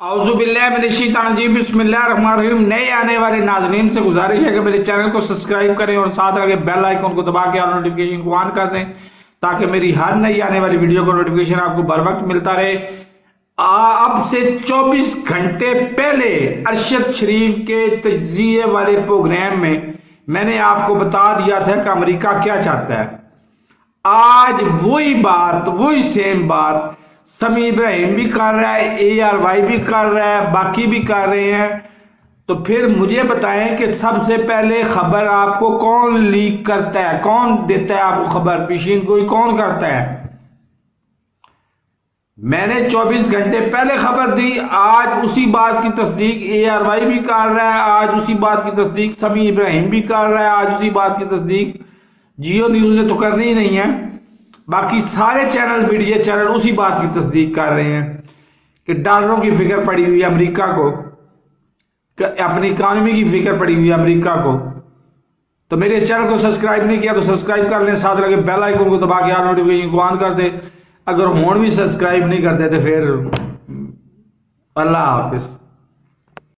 औज़ु बिल्लाहि मिनश शैतानिर रजीम बिस्मिल्लाहिर्रहमानिर्रहीम। नए आने वाले नाज़रीन से गुजारिश है कि मेरे चैनल को सब्सक्राइब करें और साथ लगे बेल आइकन को दबा के ऑल नोटिफिकेशन को ऑन कर दें ताकि मेरी हर नई आने वाली वीडियो का नोटिफिकेशन आपको बर वक्त मिलता रहे। अब से 24 घंटे पहले अरशद शरीफ के तज्जिये वाले प्रोग्राम में मैंने आपको बता दिया था कि अमेरिका क्या चाहता है। आज वही बात, वही सेम बात समी इब्राहिम भी कर रहा है, ARY भी कर रहा है, बाकी भी कर रहे हैं। तो फिर मुझे बताएं कि सबसे पहले खबर आपको कौन लीक करता है, कौन देता है आपको खबर, पेशीन गोई कौन करता है। मैंने 24 घंटे पहले खबर दी, आज उसी बात की तस्दीक ARY भी कर रहा है, आज उसी बात की तस्दीक समी इब्राहिम भी कर रहा है, आज उसी बात की तस्दीक जियो न्यूज ने तो करनी ही नहीं है, बाकी सारे चैनल, मीडिया चैनल उसी बात की तस्दीक कर रहे हैं कि डॉलरों की फिक्र पड़ी हुई है अमेरिका को, अपनी इकॉनमी की फिक्र पड़ी हुई है अमेरिका को। तो मेरे इस चैनल को सब्सक्राइब नहीं किया तो सब्सक्राइब कर लें, साथ लगे बेल आइकन को दबा के ऑल नोटिफिकेशन को ऑन कर दे। अगर होन भी सब्सक्राइब नहीं करते तो फिर अल्लाह हाफिज।